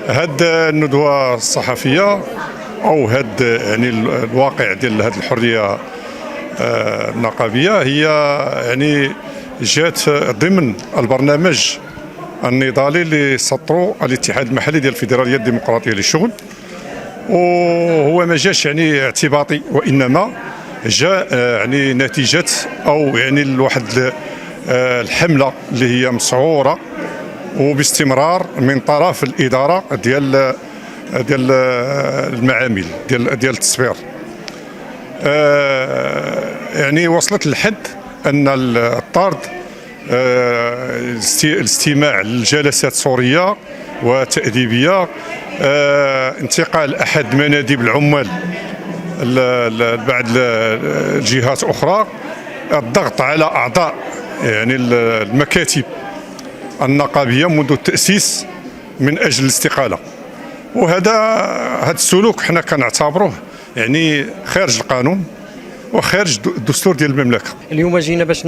هاد الندوة الصحفية أو هاد يعني الواقع ديال هاد الحرية النقابية هي يعني جات ضمن البرنامج النضالي اللي سطروا الاتحاد المحلي ديال الفيدرالية الديمقراطية للشغل، وهو ما جاش يعني اعتباطي، وإنما جاء يعني نتيجة أو يعني واحد الحملة اللي هي مسعورة وباستمرار من طرف الإدارة ديال المعامل ديال التصبير. يعني وصلت للحد أن الطرد، الاستماع للجلسات صورية وتأديبية، انتقال أحد مناديب العمال لبعض الجهات أخرى، الضغط على أعضاء يعني المكاتب النقابية منذ التأسيس من أجل الاستقالة. هذا السلوك حنا كنعتبروه يعني خارج القانون وخارج الدستور ديال المملكة. اليوم جينا باش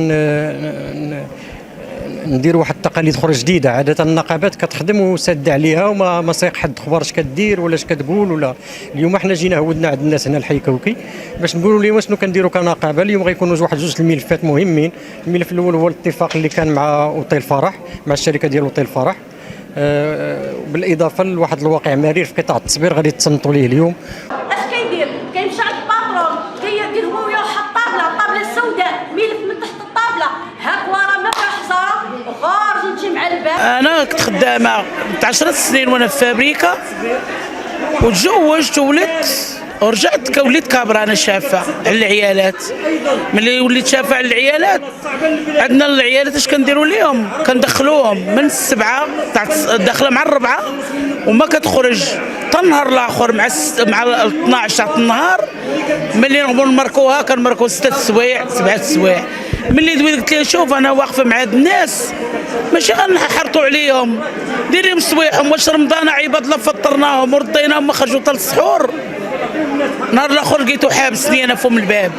نديروا واحد التقاليد اخرى جديده. عاده النقابات كتخدم وساد عليها وما سايق حد خبر اش كدير ولا اش كتقول ولا. اليوم حنا جينا هودنا عند الناس هنا الحي كوكي باش نقولوا لهم شنو كنديروا كنقابه. اليوم غيكونوا واحد جوج الملفات مهمين. الملف الاول هو الاتفاق اللي كان مع اوتيل فرح، مع الشركه ديال اوتيل فرح، بالاضافه لواحد الواقع مرير في قطاع التصبير غادي تصنتوا ليه اليوم. اش كيدير؟ كيمشي عند الباترون كيدير هو ويوحد الطابله السوداء، ملف من تحت الطابله هاك ورا ما فيها حصاره غار نمشي مع الباب. انا كنت خدامه 10 سنين وانا في فابريكا، وتزوجت وولدت ورجعت وليت كابره. انا شافه على العيالات، ملي وليت شافه على العيالات عندنا العيالات اش كنديروا لهم؟ كندخلوهم من 7 داخله مع 4 وما كتخرج حتى النهار الاخر مع 12 تاع النهار. ملي نبغوا نمركوها كنمركو 6 سوايع 7 سوايع. ملي دويت قلت لها شوف انا واقفه مع هاد الناس ماشي غنحرطوا عليهم، ديري لهم سوايعهم. واش رمضان عباد الله فطرناهم ورديناهم ما خرجوا حتى السحور. نهار الاخر لقيتو حابسني انا فم الباب.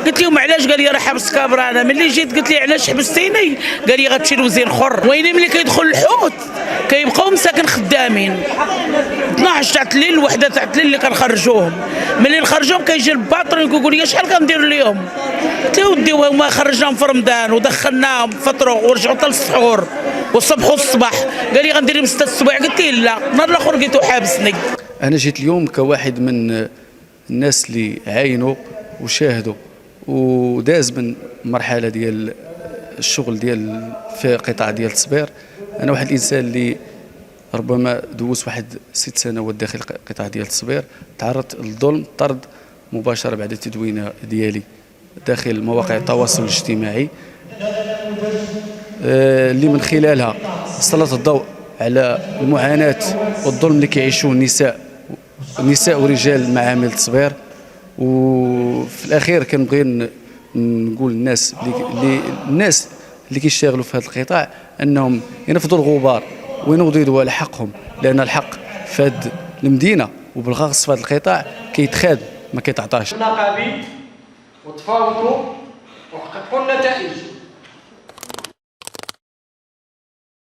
قلت لهم علاش؟ قال لي راه حبس كابرا. انا ملي جيت قلت لي علاش حبستيني؟ قال لي غتمشي لوزير اخر. وين ملي كيدخل الحوت كيبقاو مساكن خدامين 12 تاع الليل وحده تاع الليل اللي كنخرجوهم. ملي نخرجوهم كيجي الباترون كيقول لي شحال كندير لهم؟ قلت له ودي هما خرجناهم في رمضان ودخلناهم فطروا ورجعوا حتى للسحور والصبح والصباح. قال لي غندير لهم 6 السوايع. قلت له لا. نهار الاخر لقيتو حابسني. أنا جيت اليوم كواحد من الناس اللي عاينوا وشاهدوا وداز من مرحلة ديال الشغل ديال في قطاع ديال التصبير. أنا واحد الإنسان اللي ربما دوز واحد 6 سنوات داخل قطاع ديال التصبير، تعرضت للظلم، طرد مباشرة بعد التدوينة ديالي داخل مواقع التواصل الاجتماعي، اللي من خلالها سلط الضوء على المعاناة والظلم اللي كيعيشوه النساء ورجال معامل التصبير. وفي الاخير كنبغي نقول للناس اللي كيشتغلوا في هذا القطاع انهم ينفضوا الغبار وينوضوا يدوا على حقهم، لان الحق في هذه المدينه وبالخاص في هذا القطاع كيتخاد ما كيتعطاش. نقابي وتفاوضوا وحققوا النتائج.